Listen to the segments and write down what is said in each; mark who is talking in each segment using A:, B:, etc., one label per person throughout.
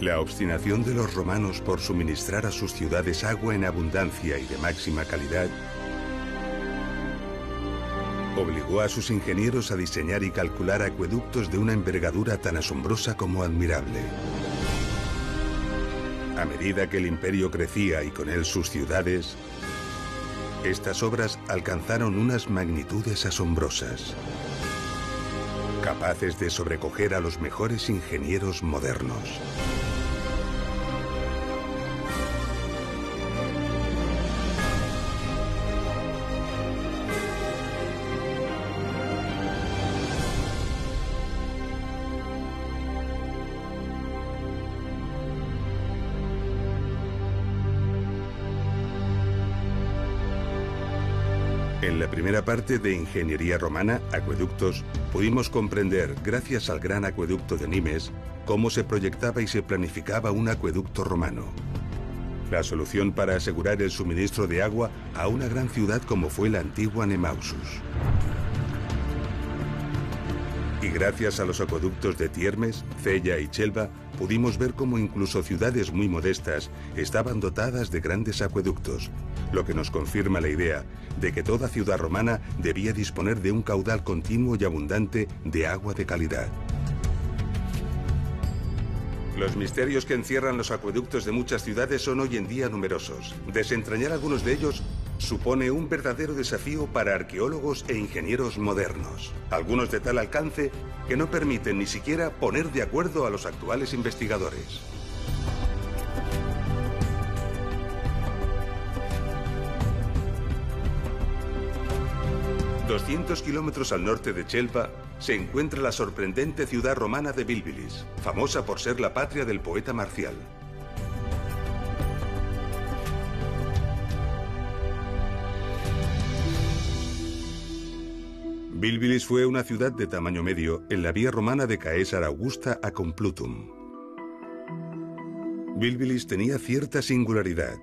A: La obstinación de los romanos por suministrar a sus ciudades agua en abundancia y de máxima calidad obligó a sus ingenieros a diseñar y calcular acueductos de una envergadura tan asombrosa como admirable. A medida que el imperio crecía y con él sus ciudades, estas obras alcanzaron unas magnitudes asombrosas, capaces de sobrecoger a los mejores ingenieros modernos. En la primera parte de Ingeniería Romana, Acueductos, pudimos comprender, gracias al gran acueducto de Nimes, cómo se proyectaba y se planificaba un acueducto romano. La solución para asegurar el suministro de agua a una gran ciudad como fue la antigua Nemausus. Y gracias a los acueductos de Tiermes, Cella y Chelva, pudimos ver cómo incluso ciudades muy modestas estaban dotadas de grandes acueductos, lo que nos confirma la idea de que toda ciudad romana debía disponer de un caudal continuo y abundante de agua de calidad. Los misterios que encierran los acueductos de muchas ciudades son hoy en día numerosos. Desentrañar algunos de ellos supone un verdadero desafío para arqueólogos e ingenieros modernos, algunos de tal alcance que no permiten ni siquiera poner de acuerdo a los actuales investigadores. ...200 kilómetros al norte de Chelva se encuentra la sorprendente ciudad romana de Bilbilis, famosa por ser la patria del poeta Marcial. Bilbilis fue una ciudad de tamaño medio en la vía romana de Caesar Augusta a Complutum. Bilbilis tenía cierta singularidad.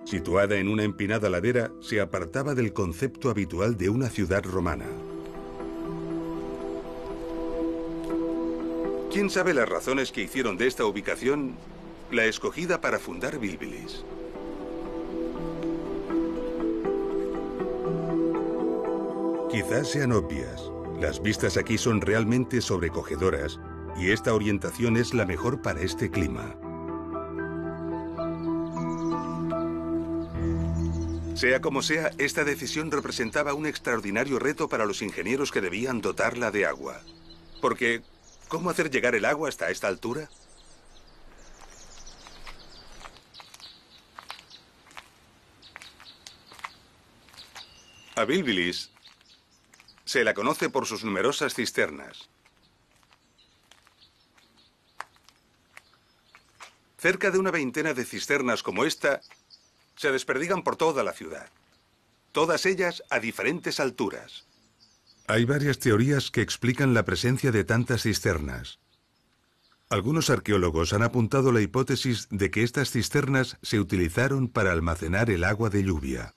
A: Situada en una empinada ladera, se apartaba del concepto habitual de una ciudad romana. ¿Quién sabe las razones que hicieron de esta ubicación la escogida para fundar Bilbilis? Quizás sean obvias. Las vistas aquí son realmente sobrecogedoras y esta orientación es la mejor para este clima. Sea como sea, esta decisión representaba un extraordinario reto para los ingenieros que debían dotarla de agua. Porque, ¿cómo hacer llegar el agua hasta esta altura? A Bilbilis se la conoce por sus numerosas cisternas. Cerca de una veintena de cisternas como esta se desperdigan por toda la ciudad, todas ellas a diferentes alturas. Hay varias teorías que explican la presencia de tantas cisternas. Algunos arqueólogos han apuntado la hipótesis de que estas cisternas se utilizaron para almacenar el agua de lluvia.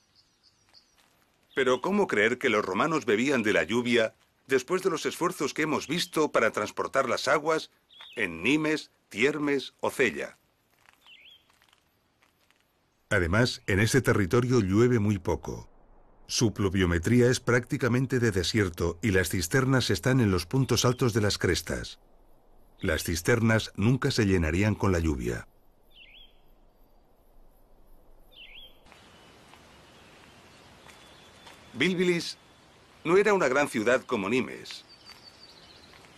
A: Pero ¿cómo creer que los romanos bebían de la lluvia después de los esfuerzos que hemos visto para transportar las aguas en Nimes, Tiermes o Cella? Además, en ese territorio llueve muy poco. Su pluviometría es prácticamente de desierto y las cisternas están en los puntos altos de las crestas. Las cisternas nunca se llenarían con la lluvia. Bilbilis no era una gran ciudad como Nimes,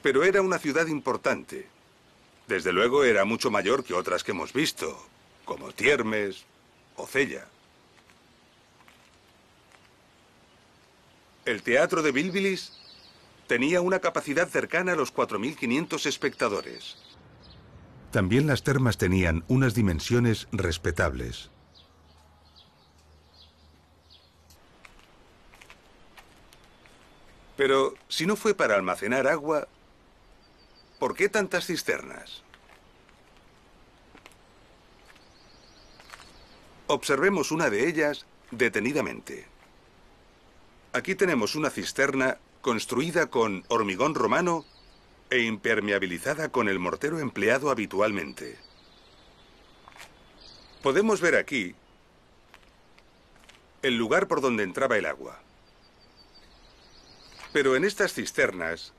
A: pero era una ciudad importante. Desde luego era mucho mayor que otras que hemos visto, como Tiermes o Cella. El teatro de Bilbilis tenía una capacidad cercana a los 4.500 espectadores. También las termas tenían unas dimensiones respetables. Pero si no fue para almacenar agua, ¿por qué tantas cisternas? Observemos una de ellas detenidamente. Aquí tenemos una cisterna construida con hormigón romano e impermeabilizada con el mortero empleado habitualmente. Podemos ver aquí el lugar por donde entraba el agua. Pero en estas cisternas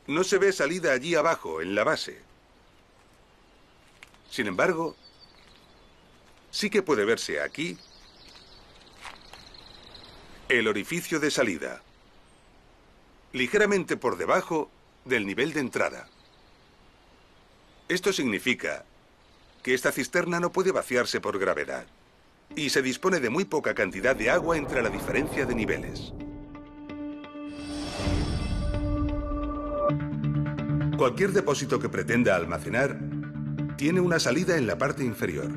A: no se ve salida allí abajo, en la base. Sin embargo, sí que puede verse aquí el orificio de salida, ligeramente por debajo del nivel de entrada. Esto significa que esta cisterna no puede vaciarse por gravedad y se dispone de muy poca cantidad de agua entre la diferencia de niveles. Cualquier depósito que pretenda almacenar tiene una salida en la parte inferior.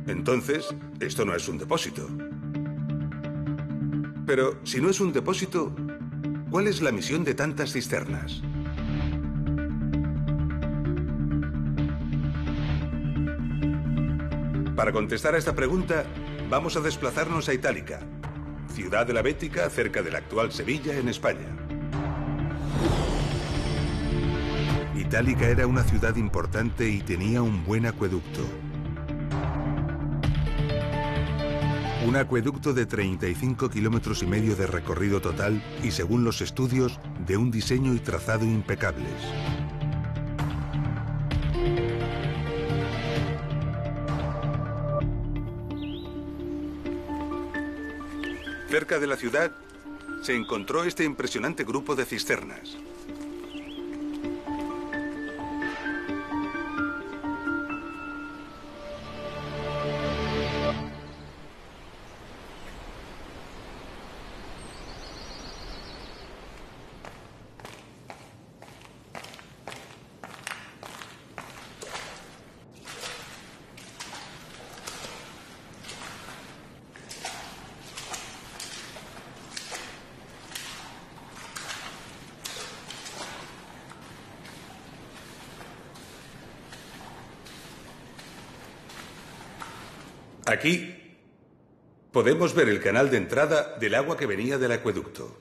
A: Entonces, esto no es un depósito. Pero si no es un depósito, ¿cuál es la misión de tantas cisternas? Para contestar a esta pregunta, vamos a desplazarnos a Itálica, ciudad de la Bética, cerca de la actual Sevilla, en España. Itálica era una ciudad importante y tenía un buen acueducto. Un acueducto de 35 kilómetros y medio de recorrido total y, según los estudios, de un diseño y trazado impecables. Cerca de la ciudad se encontró este impresionante grupo de cisternas. Aquí podemos ver el canal de entrada del agua que venía del acueducto.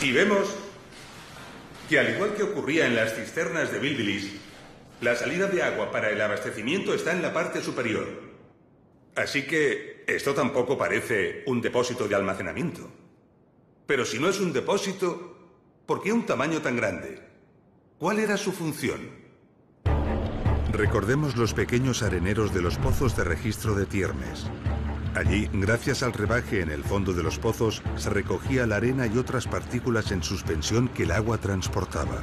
A: Y vemos que, al igual que ocurría en las cisternas de Bilbilis, la salida de agua para el abastecimiento está en la parte superior. Así que esto tampoco parece un depósito de almacenamiento. Pero si no es un depósito, ¿por qué un tamaño tan grande? ¿Cuál era su función? Recordemos los pequeños areneros de los pozos de registro de Tiermes. Allí, gracias al rebaje en el fondo de los pozos, se recogía la arena y otras partículas en suspensión que el agua transportaba.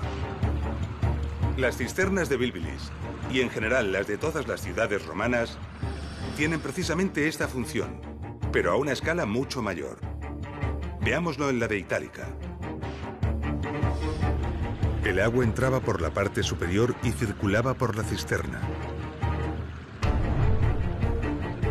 A: Las cisternas de Bilbilis, y en general las de todas las ciudades romanas, tienen precisamente esta función, pero a una escala mucho mayor. Veámoslo en la de Itálica. El agua entraba por la parte superior y circulaba por la cisterna.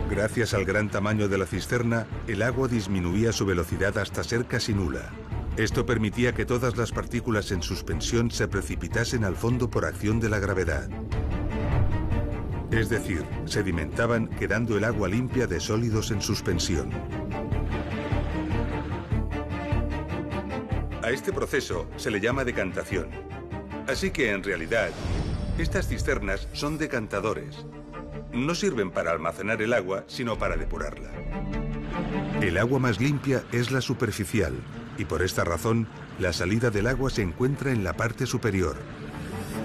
A: Gracias al gran tamaño de la cisterna, el agua disminuía su velocidad hasta ser casi nula. Esto permitía que todas las partículas en suspensión se precipitasen al fondo por acción de la gravedad. Es decir, sedimentaban, quedando el agua limpia de sólidos en suspensión. A este proceso se le llama decantación. Así que, en realidad, estas cisternas son decantadores. No sirven para almacenar el agua, sino para depurarla. El agua más limpia es la superficial, y por esta razón, la salida del agua se encuentra en la parte superior,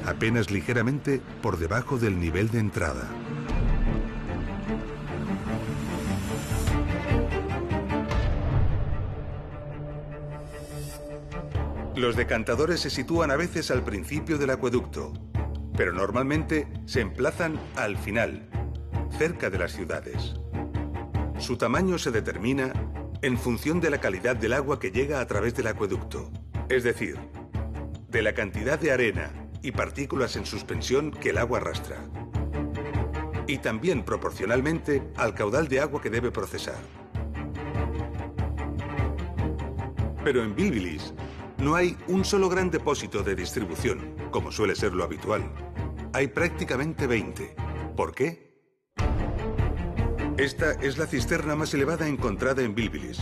A: apenas ligeramente por debajo del nivel de entrada. Los decantadores se sitúan a veces al principio del acueducto, pero normalmente se emplazan al final, cerca de las ciudades. Su tamaño se determina en función de la calidad del agua que llega a través del acueducto, es decir, de la cantidad de arena y partículas en suspensión que el agua arrastra, y también proporcionalmente al caudal de agua que debe procesar. Pero en Bilbilis no hay un solo gran depósito de distribución, como suele ser lo habitual. Hay prácticamente 20. ¿Por qué? Esta es la cisterna más elevada encontrada en Bilbilis.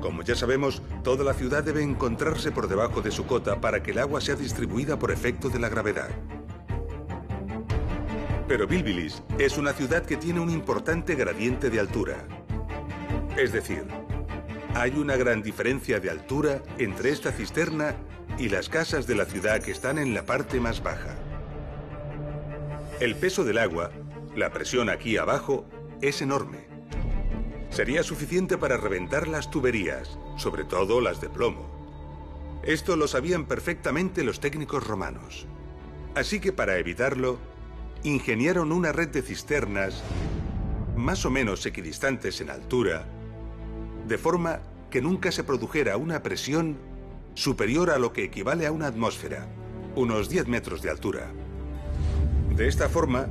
A: Como ya sabemos, toda la ciudad debe encontrarse por debajo de su cota para que el agua sea distribuida por efecto de la gravedad. Pero Bilbilis es una ciudad que tiene un importante gradiente de altura. Es decir, hay una gran diferencia de altura entre esta cisterna y las casas de la ciudad que están en la parte más baja. El peso del agua, la presión aquí abajo, es enorme. Sería suficiente para reventar las tuberías, sobre todo las de plomo. Esto lo sabían perfectamente los técnicos romanos. Así que para evitarlo, ingeniaron una red de cisternas más o menos equidistantes en altura, de forma que nunca se produjera una presión superior a lo que equivale a una atmósfera, unos 10 metros de altura. De esta forma,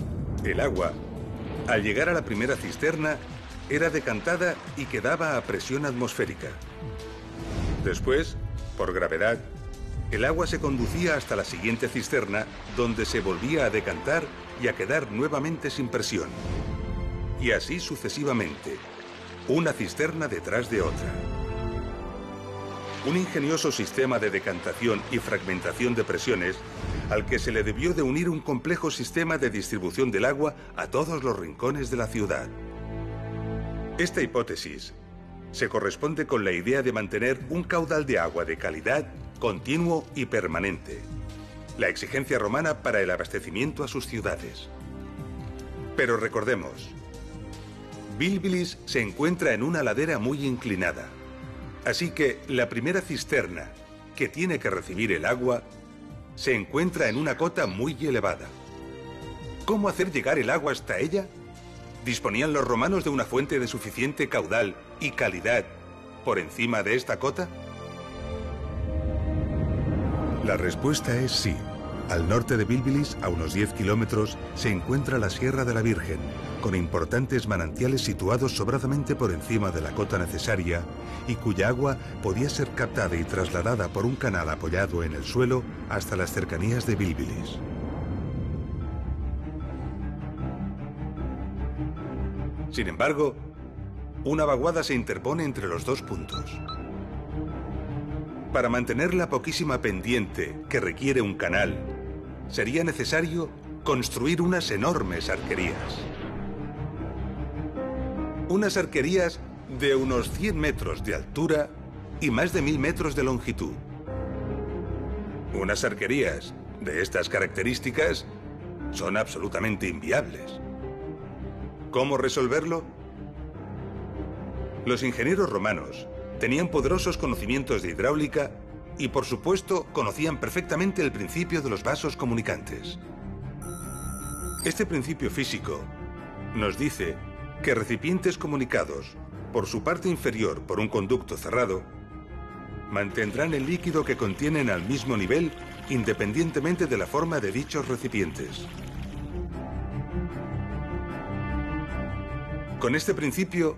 A: el agua, al llegar a la primera cisterna, era decantada y quedaba a presión atmosférica. Después, por gravedad, el agua se conducía hasta la siguiente cisterna, donde se volvía a decantar y a quedar nuevamente sin presión. Y así sucesivamente, una cisterna detrás de otra. Un ingenioso sistema de decantación y fragmentación de presiones al que se le debió de unir un complejo sistema de distribución del agua a todos los rincones de la ciudad. Esta hipótesis se corresponde con la idea de mantener un caudal de agua de calidad, continuo y permanente, la exigencia romana para el abastecimiento a sus ciudades. Pero recordemos, Bilbilis se encuentra en una ladera muy inclinada. Así que la primera cisterna, que tiene que recibir el agua, se encuentra en una cota muy elevada. ¿Cómo hacer llegar el agua hasta ella? ¿Disponían los romanos de una fuente de suficiente caudal y calidad por encima de esta cota? La respuesta es sí. Al norte de Bilbilis, a unos 10 kilómetros, se encuentra la Sierra de la Virgen, con importantes manantiales situados sobradamente por encima de la cota necesaria y cuya agua podía ser captada y trasladada por un canal apoyado en el suelo hasta las cercanías de Bilbilis. Sin embargo, una vaguada se interpone entre los dos puntos. Para mantener la poquísima pendiente que requiere un canal, sería necesario construir unas enormes arquerías. Unas arquerías de unos 100 metros de altura y más de 1000 metros de longitud. Unas arquerías de estas características son absolutamente inviables. ¿Cómo resolverlo? Los ingenieros romanos tenían poderosos conocimientos de hidráulica y, por supuesto, conocían perfectamente el principio de los vasos comunicantes. Este principio físico nos dice que recipientes comunicados por su parte inferior por un conducto cerrado mantendrán el líquido que contienen al mismo nivel independientemente de la forma de dichos recipientes. Con este principio,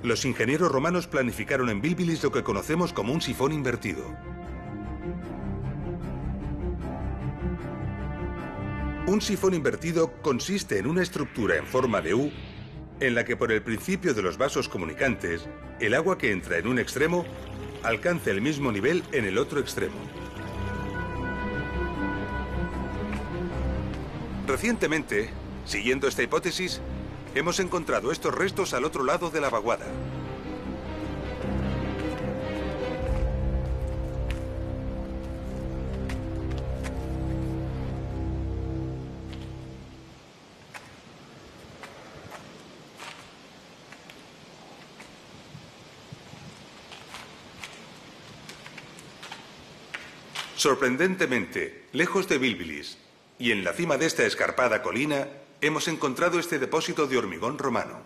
A: los ingenieros romanos planificaron en Bilbilis lo que conocemos como un sifón invertido. Un sifón invertido consiste en una estructura en forma de U en la que por el principio de los vasos comunicantes, el agua que entra en un extremo alcanza el mismo nivel en el otro extremo. Recientemente, siguiendo esta hipótesis, hemos encontrado estos restos al otro lado de la vaguada. Sorprendentemente, lejos de Bilbilis y en la cima de esta escarpada colina, hemos encontrado este depósito de hormigón romano.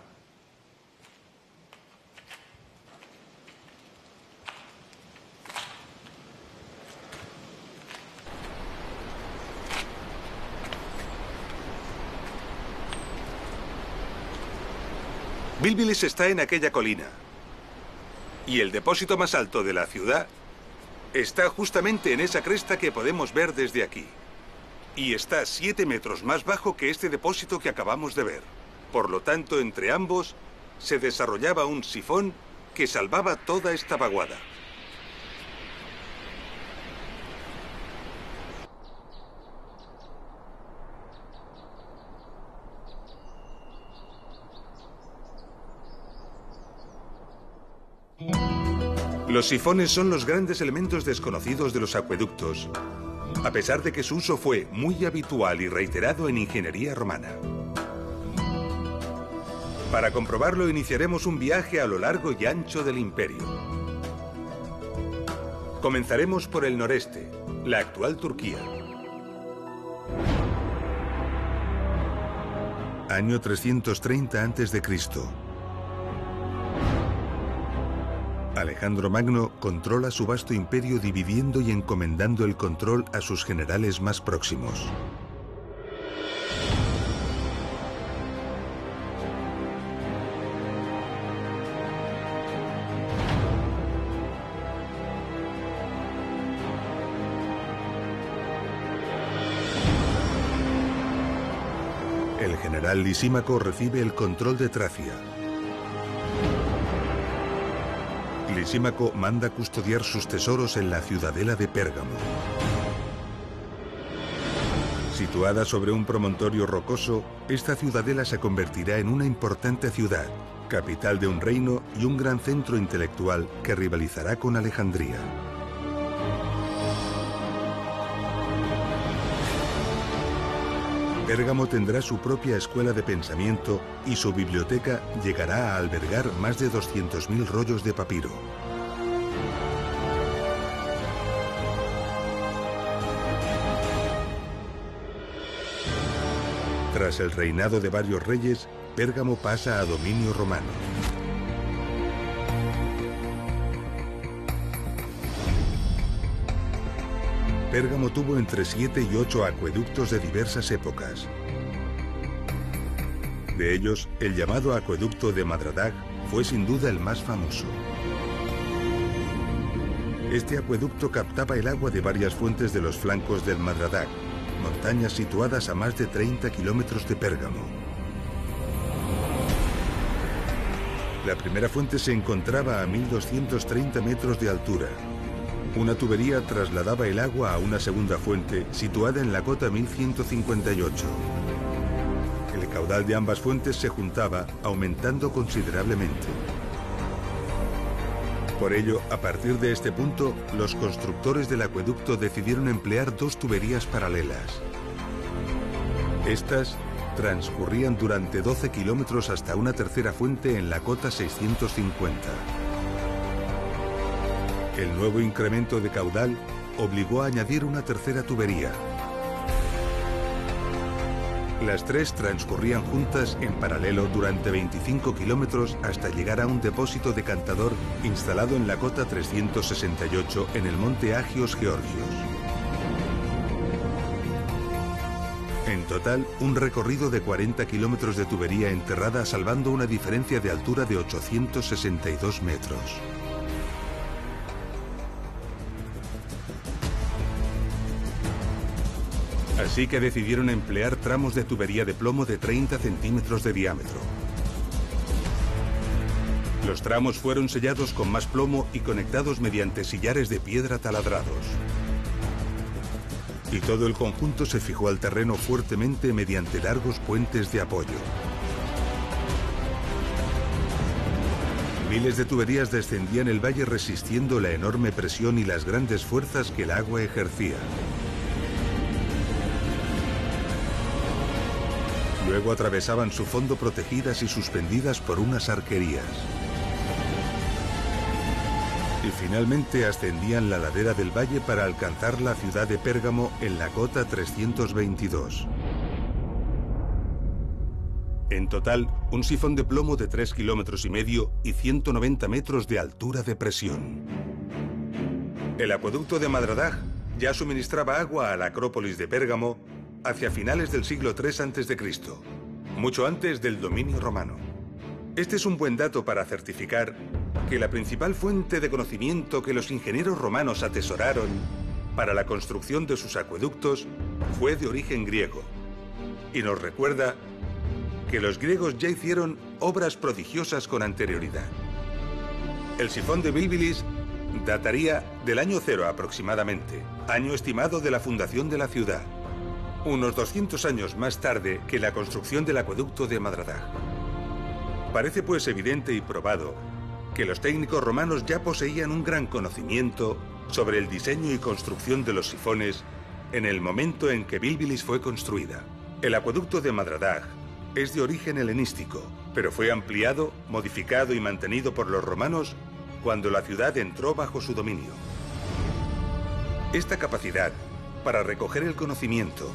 A: Bilbilis está en aquella colina y el depósito más alto de la ciudad está justamente en esa cresta que podemos ver desde aquí. Y está 7 metros más bajo que este depósito que acabamos de ver. Por lo tanto, entre ambos se desarrollaba un sifón que salvaba toda esta vaguada. Los sifones son los grandes elementos desconocidos de los acueductos, a pesar de que su uso fue muy habitual y reiterado en ingeniería romana. Para comprobarlo, iniciaremos un viaje a lo largo y ancho del imperio. Comenzaremos por el noreste, la actual Turquía. Año 330 a.C. Alejandro Magno controla su vasto imperio dividiendo y encomendando el control a sus generales más próximos. El general Lisímaco recibe el control de Tracia. Lisímaco manda custodiar sus tesoros en la ciudadela de Pérgamo. Situada sobre un promontorio rocoso, esta ciudadela se convertirá en una importante ciudad, capital de un reino y un gran centro intelectual que rivalizará con Alejandría. Pérgamo tendrá su propia escuela de pensamiento y su biblioteca llegará a albergar más de 200.000 rollos de papiro. Tras el reinado de varios reyes, Pérgamo pasa a dominio romano. Pérgamo tuvo entre 7 y 8 acueductos de diversas épocas. De ellos, el llamado acueducto de Madradag fue sin duda el más famoso. Este acueducto captaba el agua de varias fuentes de los flancos del Madradag, montañas situadas a más de 30 kilómetros de Pérgamo. La primera fuente se encontraba a 1230 metros de altura. Una tubería trasladaba el agua a una segunda fuente situada en la cota 1158. El caudal de ambas fuentes se juntaba, aumentando considerablemente. Por ello, a partir de este punto, los constructores del acueducto decidieron emplear dos tuberías paralelas. Estas transcurrían durante 12 kilómetros hasta una tercera fuente en la cota 650. El nuevo incremento de caudal obligó a añadir una tercera tubería. Las tres transcurrían juntas en paralelo durante 25 kilómetros hasta llegar a un depósito decantador instalado en la cota 368 en el monte Agios Georgios. En total, un recorrido de 40 kilómetros de tubería enterrada salvando una diferencia de altura de 862 metros. Así que decidieron emplear tramos de tubería de plomo de 30 centímetros de diámetro. Los tramos fueron sellados con más plomo y conectados mediante sillares de piedra taladrados. Y todo el conjunto se fijó al terreno fuertemente mediante largos puentes de apoyo. Miles de tuberías descendían el valle resistiendo la enorme presión y las grandes fuerzas que el agua ejercía. Luego atravesaban su fondo protegidas y suspendidas por unas arquerías. Y finalmente ascendían la ladera del valle para alcanzar la ciudad de Pérgamo en la cota 322. En total, un sifón de plomo de 3,5 kilómetros y 190 metros de altura de presión. El acueducto de Madradag ya suministraba agua a la Acrópolis de Pérgamo hacia finales del siglo III a.C., mucho antes del dominio romano. Este es un buen dato para certificar que la principal fuente de conocimiento que los ingenieros romanos atesoraron para la construcción de sus acueductos fue de origen griego, y nos recuerda que los griegos ya hicieron obras prodigiosas con anterioridad. El sifón de Bilbilis dataría del año 0 aproximadamente, año estimado de la fundación de la ciudad, unos 200 años más tarde que la construcción del acueducto de Madradag. Parece pues evidente y probado que los técnicos romanos ya poseían un gran conocimiento sobre el diseño y construcción de los sifones en el momento en que Bilbilis fue construida. El acueducto de Madradag es de origen helenístico, pero fue ampliado, modificado y mantenido por los romanos cuando la ciudad entró bajo su dominio. Esta capacidad para recoger el conocimiento,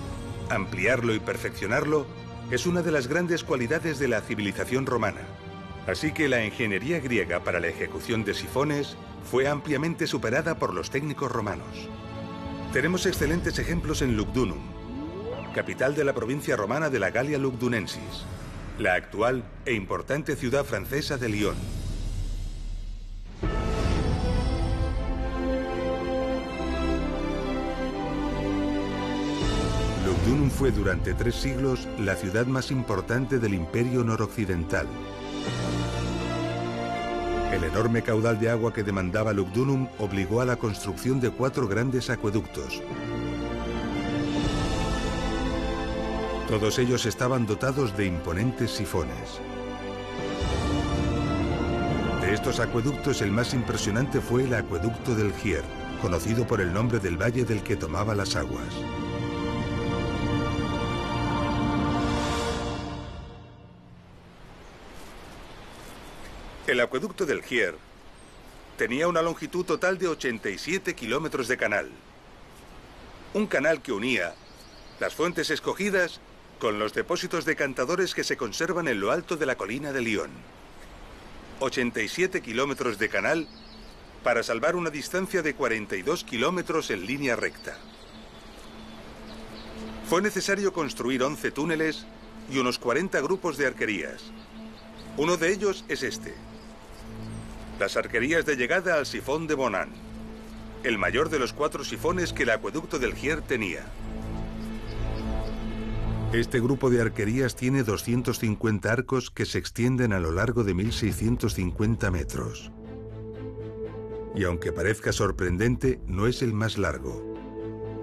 A: ampliarlo y perfeccionarlo es una de las grandes cualidades de la civilización romana. Así que la ingeniería griega para la ejecución de sifones fue ampliamente superada por los técnicos romanos. Tenemos excelentes ejemplos en Lugdunum, capital de la provincia romana de la Galia Lugdunensis, la actual e importante ciudad francesa de Lyon. Lugdunum fue durante 3 siglos la ciudad más importante del Imperio Noroccidental. El enorme caudal de agua que demandaba Lugdunum obligó a la construcción de 4 grandes acueductos. Todos ellos estaban dotados de imponentes sifones. De estos acueductos, el más impresionante fue el acueducto del Gier, conocido por el nombre del valle del que tomaba las aguas. El acueducto del Gier tenía una longitud total de 87 kilómetros de canal. Un canal que unía las fuentes escogidas con los depósitos decantadores que se conservan en lo alto de la colina de Lyon. 87 kilómetros de canal para salvar una distancia de 42 kilómetros en línea recta. Fue necesario construir 11 túneles y unos 40 grupos de arquerías. Uno de ellos es este: las arquerías de llegada al sifón de Bonan, el mayor de los 4 sifones que el acueducto del Gier tenía. Este grupo de arquerías tiene 250 arcos que se extienden a lo largo de 1.650 metros. Y aunque parezca sorprendente, no es el más largo.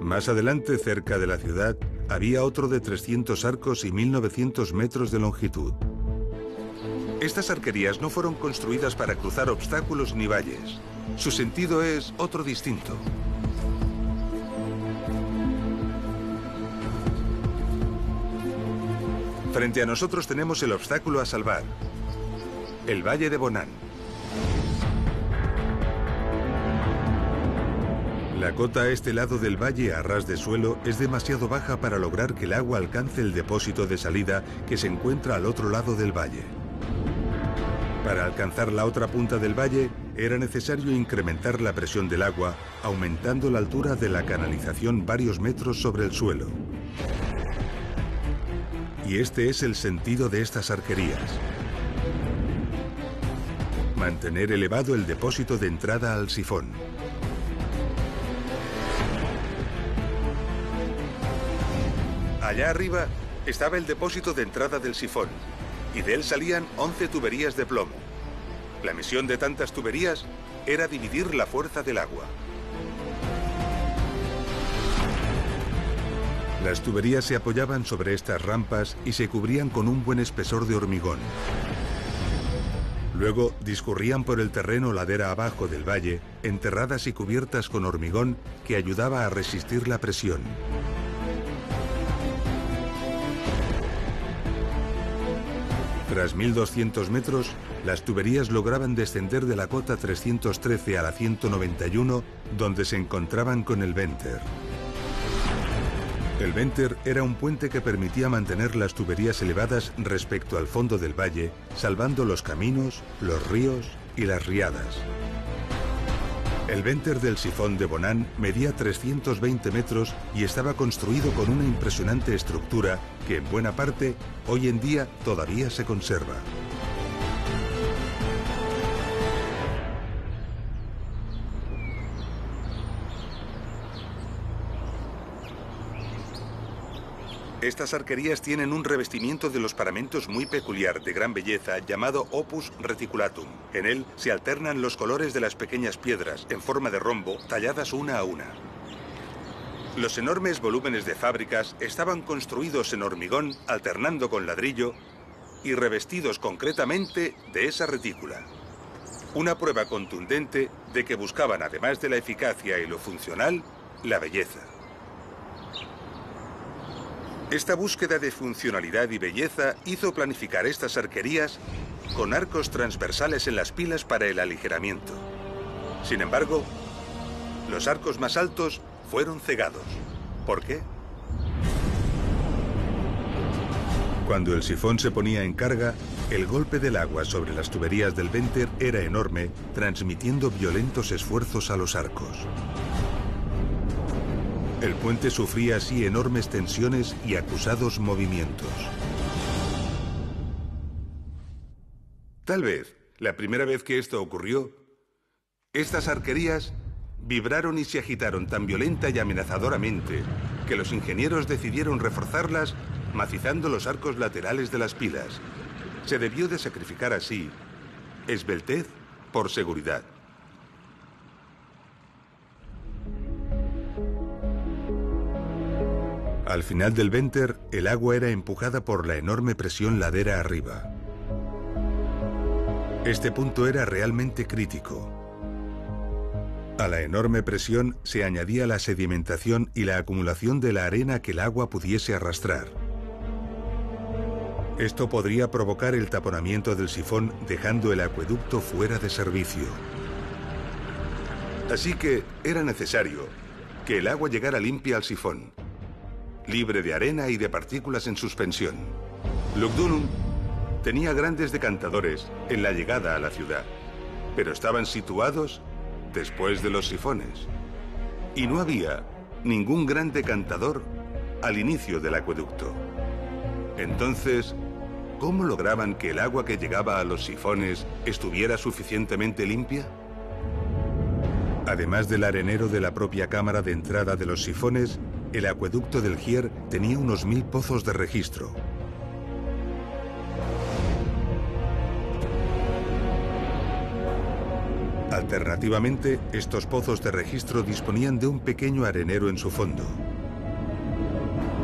A: Más adelante, cerca de la ciudad, había otro de 300 arcos y 1.900 metros de longitud. Estas arquerías no fueron construidas para cruzar obstáculos ni valles. Su sentido es otro distinto. Frente a nosotros tenemos el obstáculo a salvar, el Valle de Bonan. La cota a este lado del valle, a ras de suelo, es demasiado baja para lograr que el agua alcance el depósito de salida que se encuentra al otro lado del valle. Para alcanzar la otra punta del valle, era necesario incrementar la presión del agua, aumentando la altura de la canalización varios metros sobre el suelo. Y este es el sentido de estas arquerías: mantener elevado el depósito de entrada al sifón. Allá arriba estaba el depósito de entrada del sifón, y de él salían 11 tuberías de plomo. La misión de tantas tuberías era dividir la fuerza del agua. Las tuberías se apoyaban sobre estas rampas y se cubrían con un buen espesor de hormigón. Luego discurrían por el terreno ladera abajo del valle, enterradas y cubiertas con hormigón que ayudaba a resistir la presión. Tras 1.200 metros, las tuberías lograban descender de la cota 313 a la 191, donde se encontraban con el Venter. El Venter era un puente que permitía mantener las tuberías elevadas respecto al fondo del valle, salvando los caminos, los ríos y las riadas. El Venter del sifón de Bonan medía 320 metros y estaba construido con una impresionante estructura que en buena parte hoy en día todavía se conserva. Estas arquerías tienen un revestimiento de los paramentos muy peculiar, de gran belleza, llamado opus reticulatum. En él se alternan los colores de las pequeñas piedras, en forma de rombo, talladas una a una. Los enormes volúmenes de fábricas estaban construidos en hormigón, alternando con ladrillo, y revestidos concretamente de esa retícula. Una prueba contundente de que buscaban, además de la eficacia y lo funcional, la belleza. Esta búsqueda de funcionalidad y belleza hizo planificar estas arquerías con arcos transversales en las pilas para el aligeramiento. Sin embargo, los arcos más altos fueron cegados. ¿Por qué? Cuando el sifón se ponía en carga, el golpe del agua sobre las tuberías del Venter era enorme, transmitiendo violentos esfuerzos a los arcos. El puente sufría así enormes tensiones y acusados movimientos. Tal vez, la primera vez que esto ocurrió, estas arquerías vibraron y se agitaron tan violenta y amenazadoramente que los ingenieros decidieron reforzarlas macizando los arcos laterales de las pilas. Se debió de sacrificar así esbeltez por seguridad. Al final del Venter, el agua era empujada por la enorme presión ladera arriba. Este punto era realmente crítico. A la enorme presión se añadía la sedimentación y la acumulación de la arena que el agua pudiese arrastrar. Esto podría provocar el taponamiento del sifón, dejando el acueducto fuera de servicio. Así que era necesario que el agua llegara limpia al sifón, libre de arena y de partículas en suspensión. Lugdunum tenía grandes decantadores en la llegada a la ciudad, pero estaban situados después de los sifones. Y no había ningún gran decantador al inicio del acueducto. Entonces, ¿cómo lograban que el agua que llegaba a los sifones estuviera suficientemente limpia? Además del arenero de la propia cámara de entrada de los sifones, el acueducto del Gier tenía unos 1000 pozos de registro. Alternativamente, estos pozos de registro disponían de un pequeño arenero en su fondo.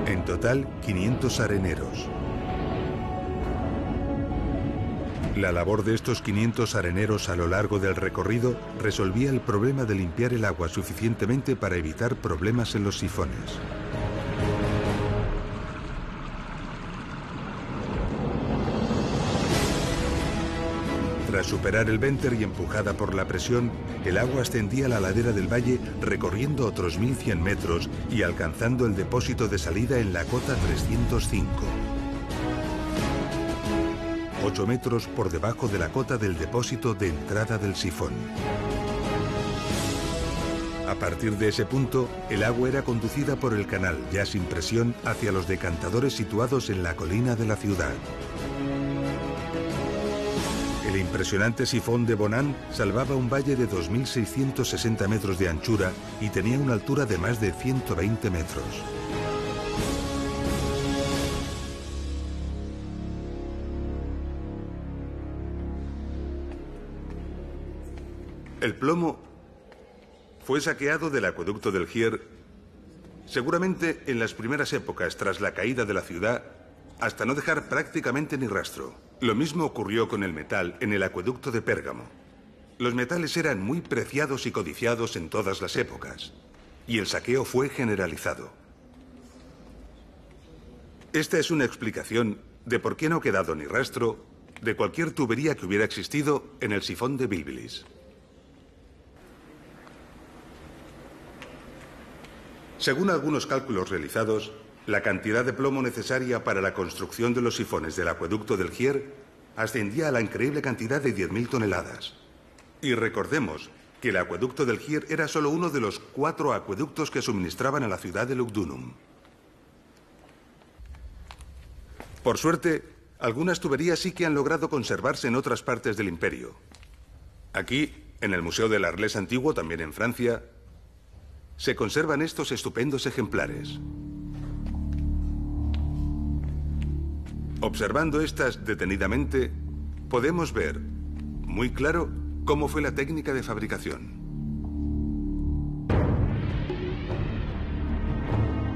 A: En total, 500 areneros. La labor de estos 500 areneros a lo largo del recorrido resolvía el problema de limpiar el agua suficientemente para evitar problemas en los sifones. Tras superar el Venter y empujada por la presión, el agua ascendía a la ladera del valle recorriendo otros 1100 metros y alcanzando el depósito de salida en la cota 305. 8 metros por debajo de la cota del depósito de entrada del sifón. A partir de ese punto, el agua era conducida por el canal, ya sin presión, hacia los decantadores situados en la colina de la ciudad. El impresionante sifón de Bonan salvaba un valle de 2.660 metros de anchura y tenía una altura de más de 120 metros. El plomo fue saqueado del acueducto del Gier, seguramente en las primeras épocas tras la caída de la ciudad, hasta no dejar prácticamente ni rastro. Lo mismo ocurrió con el metal en el acueducto de Pérgamo. Los metales eran muy preciados y codiciados en todas las épocas, y el saqueo fue generalizado. Esta es una explicación de por qué no ha quedado ni rastro de cualquier tubería que hubiera existido en el sifón de Bilbilis. Según algunos cálculos realizados, la cantidad de plomo necesaria para la construcción de los sifones del acueducto del Gier ascendía a la increíble cantidad de 10.000 toneladas. Y recordemos que el acueducto del Gier era solo uno de los 4 acueductos que suministraban a la ciudad de Lugdunum. Por suerte, algunas tuberías sí que han logrado conservarse en otras partes del imperio. Aquí, en el Museo del Arles Antiguo, también en Francia, se conservan estos estupendos ejemplares. Observando estas detenidamente, podemos ver muy claro cómo fue la técnica de fabricación.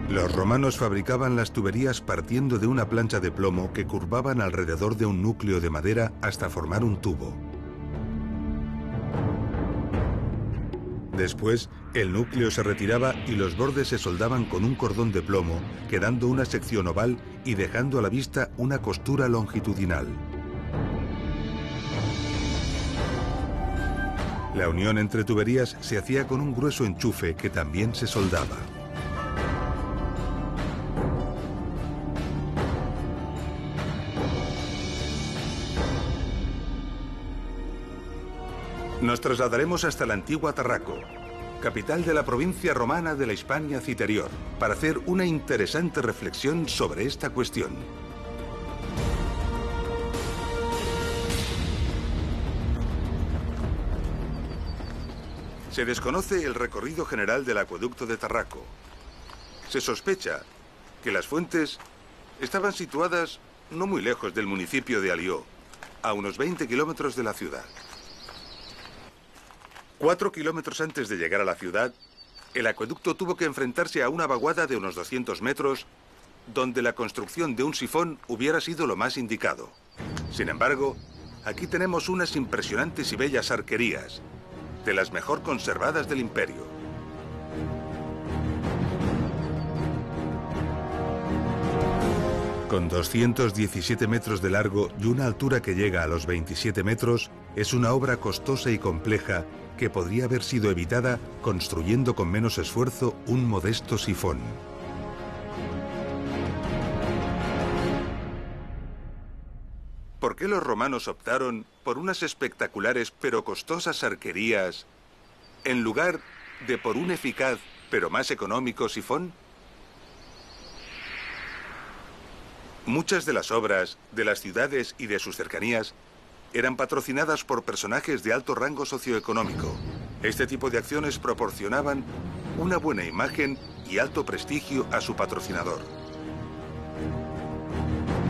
A: Los romanos fabricaban las tuberías partiendo de una plancha de plomo que curvaban alrededor de un núcleo de madera hasta formar un tubo. Después, el núcleo se retiraba y los bordes se soldaban con un cordón de plomo, quedando una sección oval y dejando a la vista una costura longitudinal. La unión entre tuberías se hacía con un grueso enchufe que también se soldaba. Nos trasladaremos hasta la antigua Tarraco, capital de la provincia romana de la Hispania Citerior, para hacer una interesante reflexión sobre esta cuestión. Se desconoce el recorrido general del acueducto de Tarraco. Se sospecha que las fuentes estaban situadas no muy lejos del municipio de Alió, a unos 20 kilómetros de la ciudad. 4 kilómetros antes de llegar a la ciudad, el acueducto tuvo que enfrentarse a una vaguada de unos 200 metros, donde la construcción de un sifón hubiera sido lo más indicado. Sin embargo, aquí tenemos unas impresionantes y bellas arquerías, de las mejor conservadas del imperio. Con 217 metros de largo y una altura que llega a los 27 metros, es una obra costosa y compleja que podría haber sido evitada construyendo con menos esfuerzo un modesto sifón. ¿Por qué los romanos optaron por unas espectaculares pero costosas arquerías en lugar de por un eficaz pero más económico sifón? Muchas de las obras de las ciudades y de sus cercanías eran patrocinadas por personajes de alto rango socioeconómico. Este tipo de acciones proporcionaban una buena imagen y alto prestigio a su patrocinador.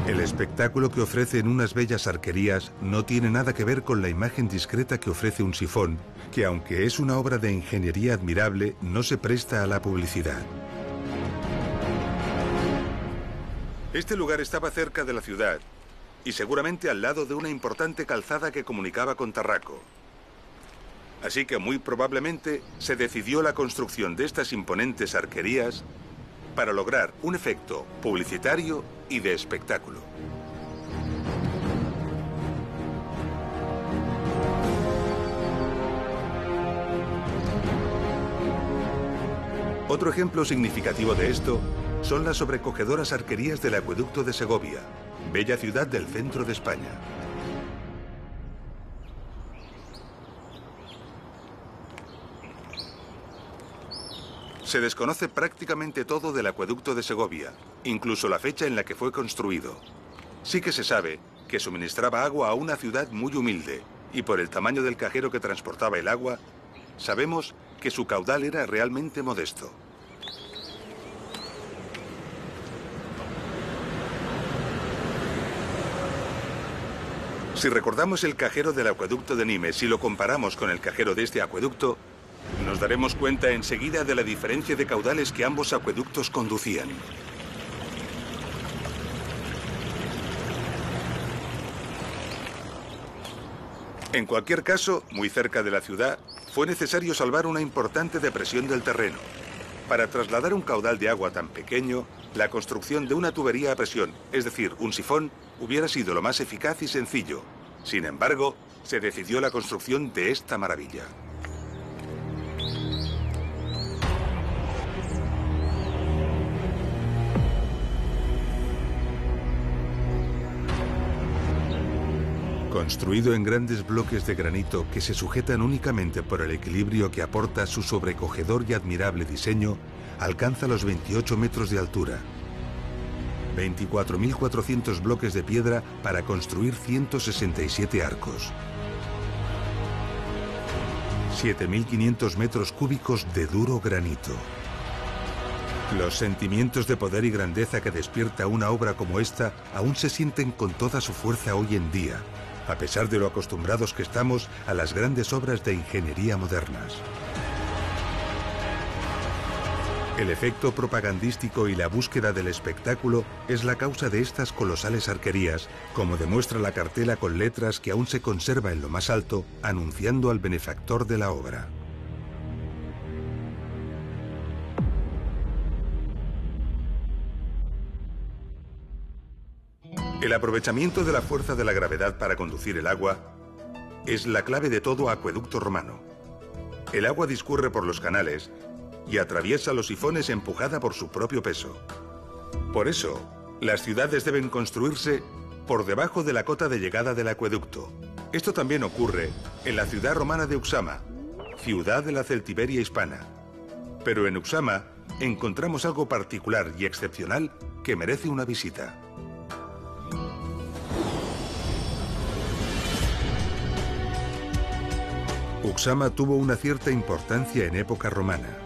A: El espectáculo que ofrecen unas bellas arquerías no tiene nada que ver con la imagen discreta que ofrece un sifón, que aunque es una obra de ingeniería admirable, no se presta a la publicidad. Este lugar estaba cerca de la ciudad y seguramente al lado de una importante calzada que comunicaba con Tarraco. Así que muy probablemente se decidió la construcción de estas imponentes arquerías para lograr un efecto publicitario y de espectáculo. Otro ejemplo significativo de esto son las sobrecogedoras arquerías del acueducto de Segovia, bella ciudad del centro de España. Se desconoce prácticamente todo del acueducto de Segovia, incluso la fecha en la que fue construido. Sí que se sabe que suministraba agua a una ciudad muy humilde, y por el tamaño del cajero que transportaba el agua, sabemos que su caudal era realmente modesto. Si recordamos el cajero del acueducto de Nimes y lo comparamos con el cajero de este acueducto, nos daremos cuenta enseguida de la diferencia de caudales que ambos acueductos conducían. En cualquier caso, muy cerca de la ciudad, fue necesario salvar una importante depresión del terreno. Para trasladar un caudal de agua tan pequeño, la construcción de una tubería a presión, es decir, un sifón, hubiera sido lo más eficaz y sencillo. Sin embargo, se decidió la construcción de esta maravilla. Construido en grandes bloques de granito que se sujetan únicamente por el equilibrio que aporta su sobrecogedor y admirable diseño, alcanza los 28 metros de altura. 24.400 bloques de piedra para construir 167 arcos. 7.500 metros cúbicos de duro granito. Los sentimientos de poder y grandeza que despierta una obra como esta aún se sienten con toda su fuerza hoy en día, a pesar de lo acostumbrados que estamos a las grandes obras de ingeniería modernas. El efecto propagandístico y la búsqueda del espectáculo es la causa de estas colosales arquerías, como demuestra la cartela con letras que aún se conserva en lo más alto, anunciando al benefactor de la obra. El aprovechamiento de la fuerza de la gravedad para conducir el agua es la clave de todo acueducto romano. El agua discurre por los canales y atraviesa los sifones empujada por su propio peso. Por eso, las ciudades deben construirse por debajo de la cota de llegada del acueducto. Esto también ocurre en la ciudad romana de Uxama, ciudad de la Celtiberia hispana. Pero en Uxama encontramos algo particular y excepcional que merece una visita. Uxama tuvo una cierta importancia en época romana,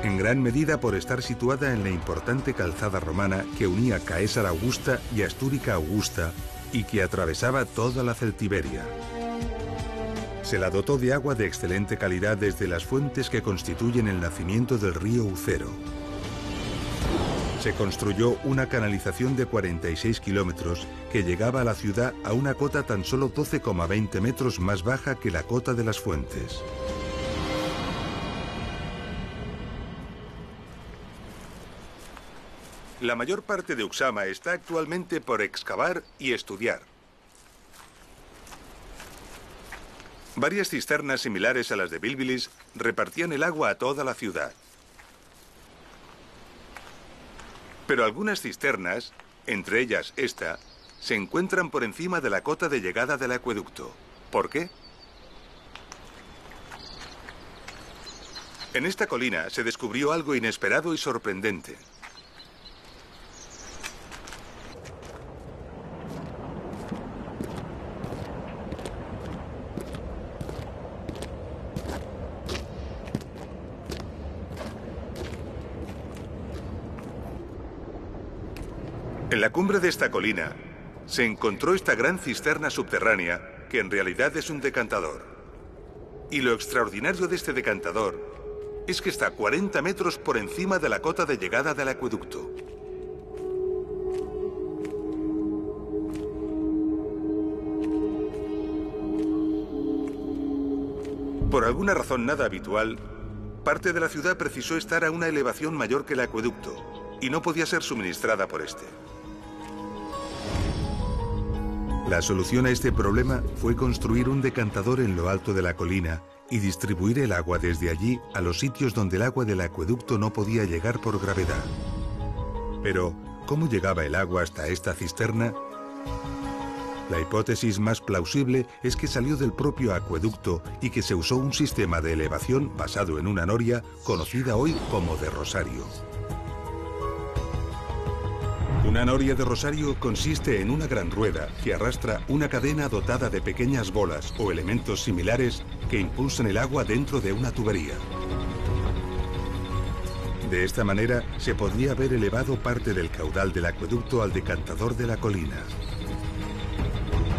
A: en gran medida por estar situada en la importante calzada romana que unía Caesar Augusta y Astúrica Augusta y que atravesaba toda la Celtiberia. Se la dotó de agua de excelente calidad desde las fuentes que constituyen el nacimiento del río Ucero. Se construyó una canalización de 46 kilómetros que llegaba a la ciudad a una cota tan solo 12,20 metros más baja que la cota de las fuentes. La mayor parte de Uxama está actualmente por excavar y estudiar. Varias cisternas similares a las de Bilbilis repartían el agua a toda la ciudad. Pero algunas cisternas, entre ellas esta, se encuentran por encima de la cota de llegada del acueducto. ¿Por qué? En esta colina se descubrió algo inesperado y sorprendente. En la cumbre de esta colina se encontró esta gran cisterna subterránea que en realidad es un decantador. Y lo extraordinario de este decantador es que está 40 metros por encima de la cota de llegada del acueducto. Por alguna razón nada habitual, parte de la ciudad precisó estar a una elevación mayor que el acueducto y no podía ser suministrada por este. La solución a este problema fue construir un decantador en lo alto de la colina y distribuir el agua desde allí a los sitios donde el agua del acueducto no podía llegar por gravedad. Pero, ¿cómo llegaba el agua hasta esta cisterna? La hipótesis más plausible es que salió del propio acueducto y que se usó un sistema de elevación basado en una noria conocida hoy como de rosario. Una noria de rosario consiste en una gran rueda que arrastra una cadena dotada de pequeñas bolas o elementos similares que impulsan el agua dentro de una tubería. De esta manera se podría haber elevado parte del caudal del acueducto al decantador de la colina.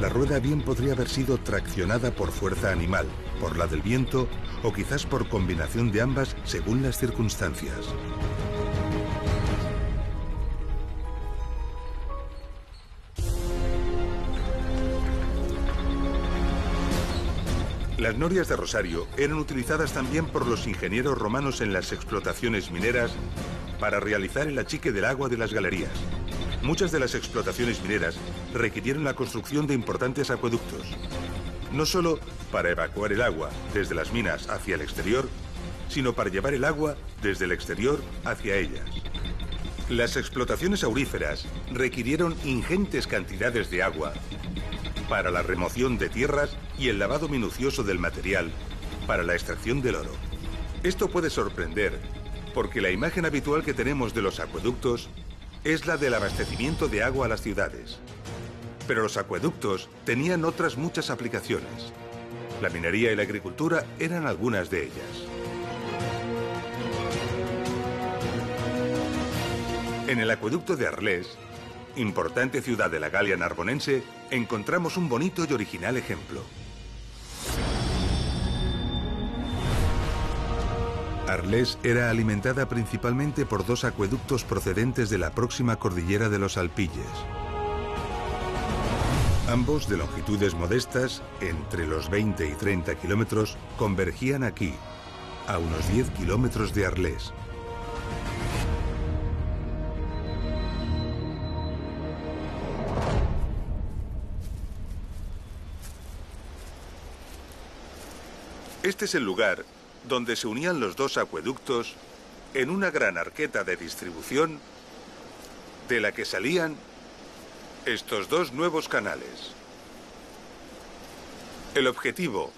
A: La rueda bien podría haber sido traccionada por fuerza animal, por la del viento o quizás por combinación de ambas según las circunstancias. Las norias de rosario eran utilizadas también por los ingenieros romanos en las explotaciones mineras para realizar el achique del agua de las galerías. Muchas de las explotaciones mineras requirieron la construcción de importantes acueductos, no solo para evacuar el agua desde las minas hacia el exterior, sino para llevar el agua desde el exterior hacia ellas. Las explotaciones auríferas requirieron ingentes cantidades de agua para la remoción de tierras y el lavado minucioso del material para la extracción del oro. Esto puede sorprender porque la imagen habitual que tenemos de los acueductos es la del abastecimiento de agua a las ciudades. Pero los acueductos tenían otras muchas aplicaciones. La minería y la agricultura eran algunas de ellas. En el acueducto de Arles, importante ciudad de la Galia narbonense, encontramos un bonito y original ejemplo. Arles era alimentada principalmente por dos acueductos procedentes de la próxima cordillera de los Alpilles. Ambos, de longitudes modestas, entre los 20 y 30 kilómetros, convergían aquí, a unos 10 kilómetros de Arles. Este es el lugar donde se unían los dos acueductos en una gran arqueta de distribución de la que salían estos dos nuevos canales. El objetivo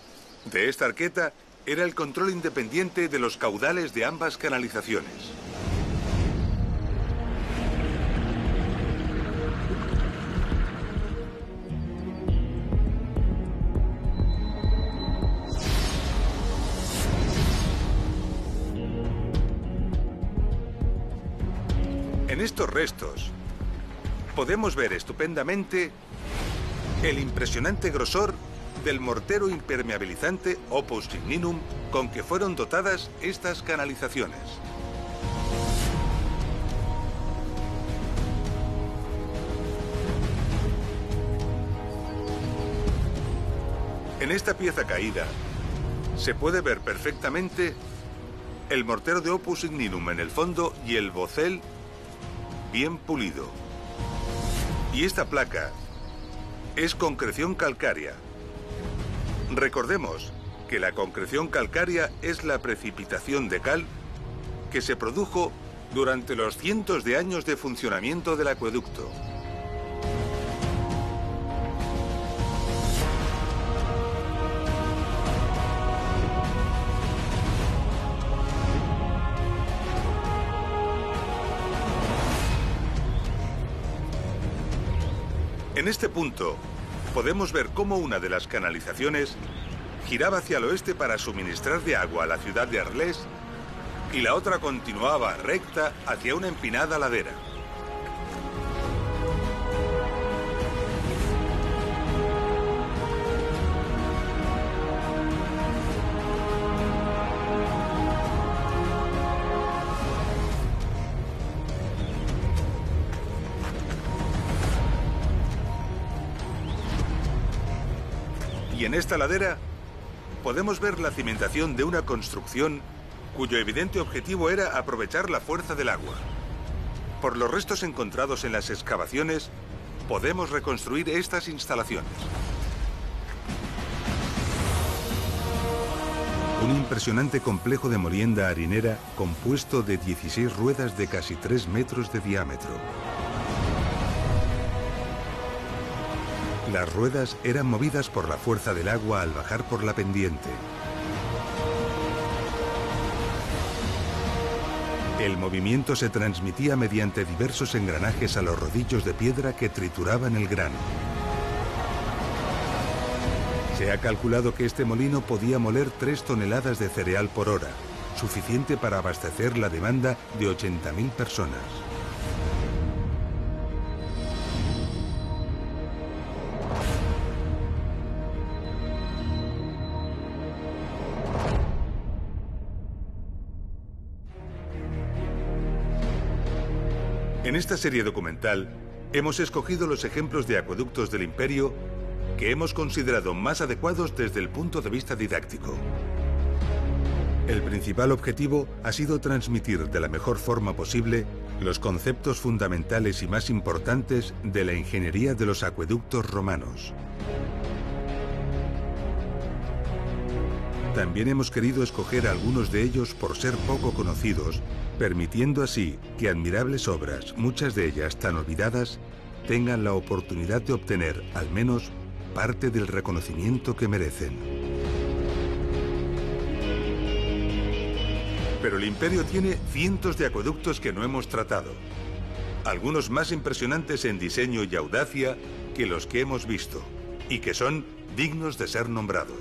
A: de esta arqueta era el control independiente de los caudales de ambas canalizaciones. En estos restos podemos ver estupendamente el impresionante grosor del mortero impermeabilizante Opus Signinum con que fueron dotadas estas canalizaciones. En esta pieza caída se puede ver perfectamente el mortero de Opus Signinum en el fondo y el bocel bien pulido. Y esta placa es concreción calcárea. Recordemos que la concreción calcárea es la precipitación de cal que se produjo durante los cientos de años de funcionamiento del acueducto. En este punto, podemos ver cómo una de las canalizaciones giraba hacia el oeste para suministrar de agua a la ciudad de Arles y la otra continuaba recta hacia una empinada ladera. Y en esta ladera podemos ver la cimentación de una construcción cuyo evidente objetivo era aprovechar la fuerza del agua. Por los restos encontrados en las excavaciones, podemos reconstruir estas instalaciones. Un impresionante complejo de molienda harinera compuesto de 16 ruedas de casi 3 metros de diámetro. Las ruedas eran movidas por la fuerza del agua al bajar por la pendiente. El movimiento se transmitía mediante diversos engranajes a los rodillos de piedra que trituraban el grano. Se ha calculado que este molino podía moler 3 toneladas de cereal por hora, suficiente para abastecer la demanda de 80.000 personas. En esta serie documental hemos escogido los ejemplos de acueductos del Imperio que hemos considerado más adecuados desde el punto de vista didáctico. El principal objetivo ha sido transmitir de la mejor forma posible los conceptos fundamentales y más importantes de la ingeniería de los acueductos romanos. También hemos querido escoger algunos de ellos por ser poco conocidos, permitiendo así que admirables obras, muchas de ellas tan olvidadas, tengan la oportunidad de obtener, al menos, parte del reconocimiento que merecen. Pero el Imperio tiene cientos de acueductos que no hemos tratado, algunos más impresionantes en diseño y audacia que los que hemos visto, y que son dignos de ser nombrados.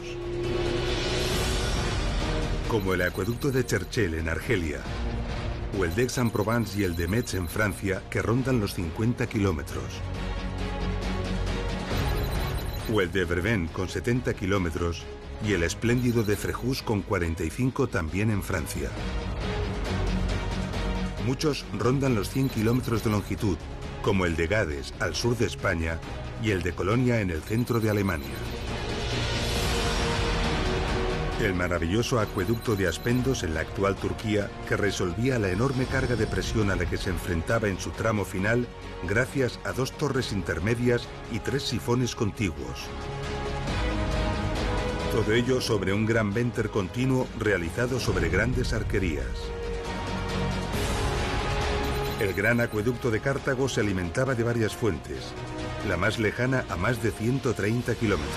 A: Como el acueducto de Cherchell en Argelia, o el de Aix-en-Provence y el de Metz en Francia, que rondan los 50 kilómetros. O el de Breven con 70 kilómetros y el espléndido de Fréjus con 45 también en Francia. Muchos rondan los 100 kilómetros de longitud, como el de Gades al sur de España y el de Colonia en el centro de Alemania. El maravilloso acueducto de Aspendos en la actual Turquía, que resolvía la enorme carga de presión a la que se enfrentaba en su tramo final gracias a 2 torres intermedias y 3 sifones contiguos. Todo ello sobre un gran venter continuo realizado sobre grandes arquerías. El gran acueducto de Cartago se alimentaba de varias fuentes, la más lejana a más de 130 kilómetros.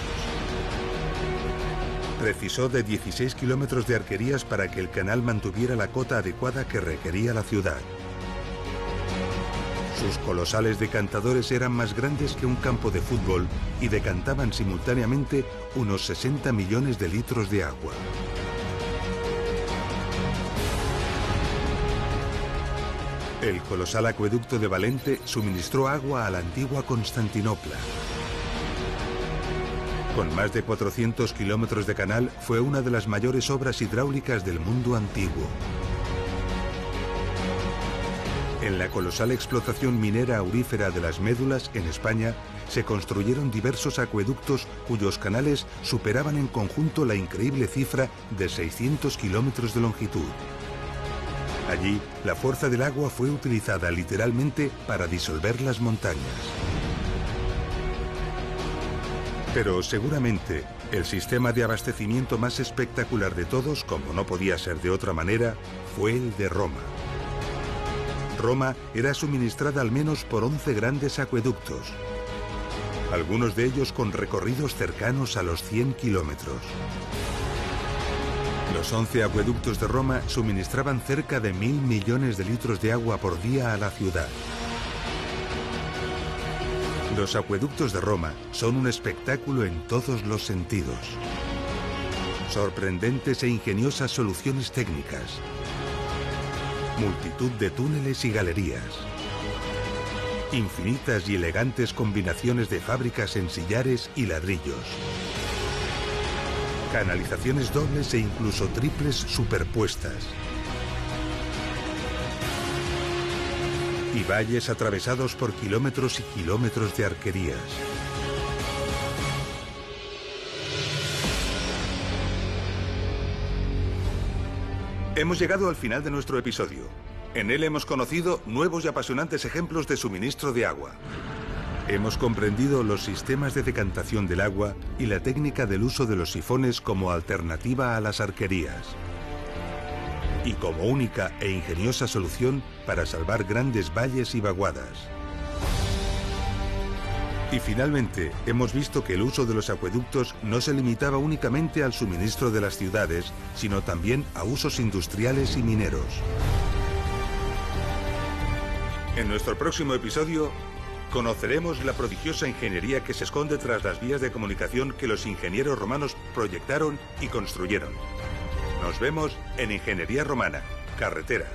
A: Precisó de 16 kilómetros de arquerías para que el canal mantuviera la cota adecuada que requería la ciudad. Sus colosales decantadores eran más grandes que un campo de fútbol y decantaban simultáneamente unos 60 millones de litros de agua. El colosal acueducto de Valente suministró agua a la antigua Constantinopla. Con más de 400 kilómetros de canal, fue una de las mayores obras hidráulicas del mundo antiguo. En la colosal explotación minera aurífera de las Médulas, en España, se construyeron diversos acueductos cuyos canales superaban en conjunto la increíble cifra de 600 kilómetros de longitud. Allí, la fuerza del agua fue utilizada literalmente para disolver las montañas. Pero seguramente, el sistema de abastecimiento más espectacular de todos, como no podía ser de otra manera, fue el de Roma. Roma era suministrada al menos por 11 grandes acueductos, algunos de ellos con recorridos cercanos a los 100 kilómetros. Los 11 acueductos de Roma suministraban cerca de 1.000 millones de litros de agua por día a la ciudad. Los acueductos de Roma son un espectáculo en todos los sentidos. Sorprendentes e ingeniosas soluciones técnicas. Multitud de túneles y galerías. Infinitas y elegantes combinaciones de fábricas en sillares y ladrillos. Canalizaciones dobles e incluso triples superpuestas. Y valles atravesados por kilómetros y kilómetros de arquerías. Hemos llegado al final de nuestro episodio. En él hemos conocido nuevos y apasionantes ejemplos de suministro de agua. Hemos comprendido los sistemas de decantación del agua y la técnica del uso de los sifones como alternativa a las arquerías. Y como única e ingeniosa solución para salvar grandes valles y vaguadas. Y finalmente, hemos visto que el uso de los acueductos no se limitaba únicamente al suministro de las ciudades, sino también a usos industriales y mineros. En nuestro próximo episodio, conoceremos la prodigiosa ingeniería que se esconde tras las vías de comunicación que los ingenieros romanos proyectaron y construyeron. Nos vemos en Ingeniería Romana, Carreteras.